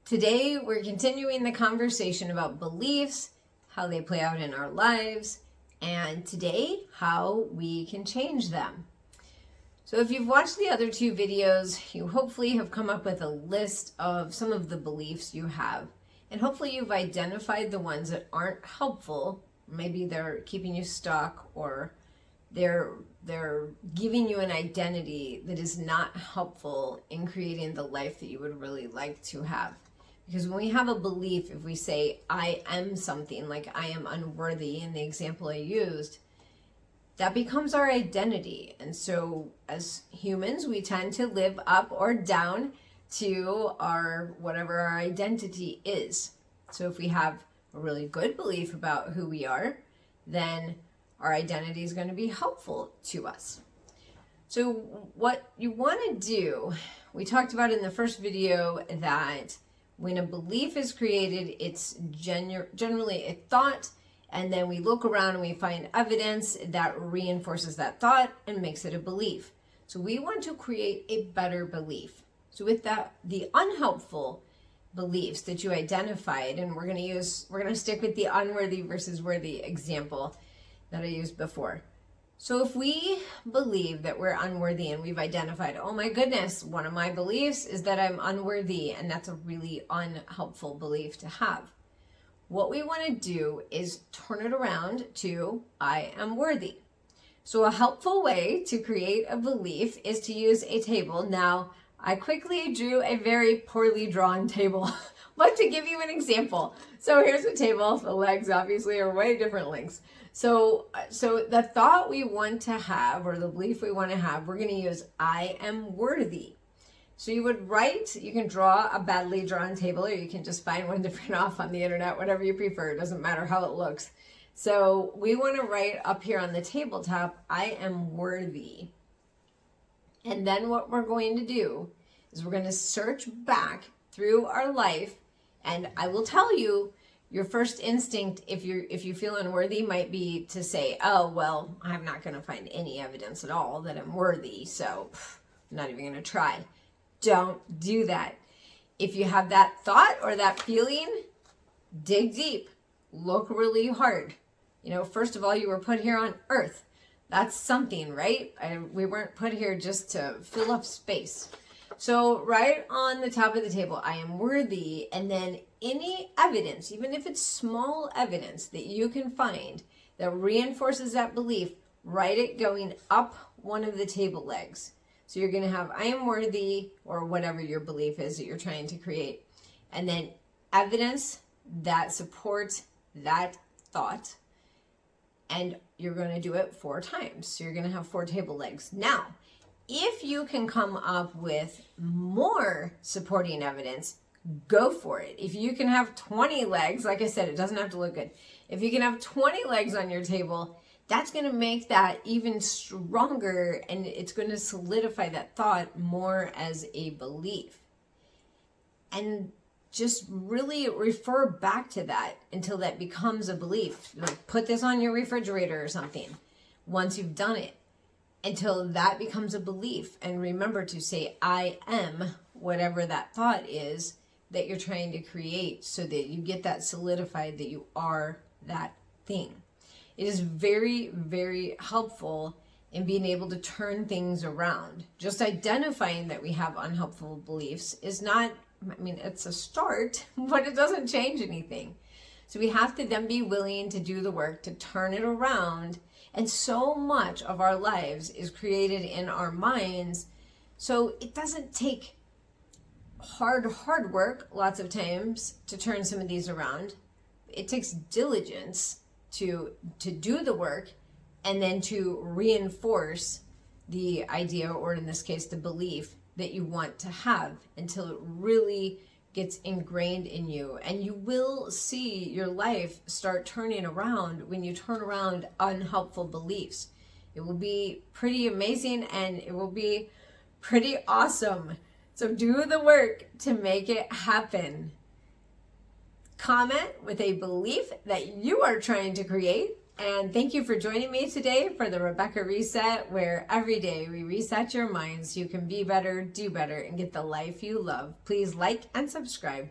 Today, we're continuing the conversation about beliefs, how they play out in our lives, and today, how we can change them. So if you've watched the other two videos, you hopefully have come up with a list of some of the beliefs you have. And hopefully you've identified the ones that aren't helpful. Maybe they're keeping you stuck, or they're giving you an identity that is not helpful in creating the life that you would really like to have. Because when we have a belief, if we say, I am something, like I am unworthy in the example I used, that becomes our identity. And so as humans, we tend to live up or down to our whatever our identity is. So if we have a really good belief about who we are, then our identity is going to be helpful to us. So what you want to do, we talked about in the first video that when a belief is created, it's generally a thought, and then we look around and we find evidence that reinforces that thought and makes it a belief. So we want to create a better belief. So with that, the unhelpful beliefs that you identified, and we're going to stick with the unworthy versus worthy example that I used before. So if we believe that we're unworthy and we've identified, oh my goodness, one of my beliefs is that I'm unworthy, and that's a really unhelpful belief to have. What we want to do is turn it around to I am worthy. So a helpful way to create a belief is to use a table. Now, I quickly drew a very poorly drawn table, but to give you an example. So here's a table. The legs obviously are way different lengths. So the thought we want to have, or the belief we want to have, we're going to use I am worthy. So you would write, you can draw a badly drawn table, or you can just find one to print off on the internet, whatever you prefer. It doesn't matter how it looks. So we want to write up here on the tabletop, I am worthy. And then what we're going to do is we're going to search back through our life, and I will tell you, your first instinct, if you feel unworthy, might be to say, oh, well, I'm not going to find any evidence at all that I'm worthy, so I'm not even going to try. Don't do that. If you have that thought or that feeling, dig deep. Look really hard. First of all, you were put here on earth. That's something, right? We weren't put here just to fill up space. So right on the top of the table, I am worthy, and then any evidence, even if it's small evidence that you can find that reinforces that belief, write it going up one of the table legs. So you're going to have I am worthy, or whatever your belief is that you're trying to create, and then evidence that supports that thought, and you're going to do it 4 times. So you're going to have 4 table legs. Now, if you can come up with more supporting evidence, go for it. If you can have 20 legs, like I said, it doesn't have to look good. If you can have 20 legs on your table, that's going to make that even stronger, and it's going to solidify that thought more as a belief. And just really refer back to that until that becomes a belief. Like put this on your refrigerator or something once you've done it, until that becomes a belief. And remember to say, I am whatever that thought is that you're trying to create, so that you get that solidified that you are that thing. It is very, very helpful in being able to turn things around. Just identifying that we have unhelpful beliefs is not, it's a start, but it doesn't change anything. So we have to then be willing to do the work to turn it around. And so much of our lives is created in our minds. So it doesn't take hard work lots of times to turn some of these around. It takes diligence to do the work, and then to reinforce the idea, or in this case, the belief that you want to have, until it really gets ingrained in you. And you will see your life start turning around when you turn around unhelpful beliefs. It will be pretty amazing, and it will be pretty awesome. So do the work to make it happen. Comment with a belief that you are trying to create. And thank you for joining me today for the Rebecca Reset, where every day we reset your mind so you can be better, do better, and get the life you love. Please like and subscribe.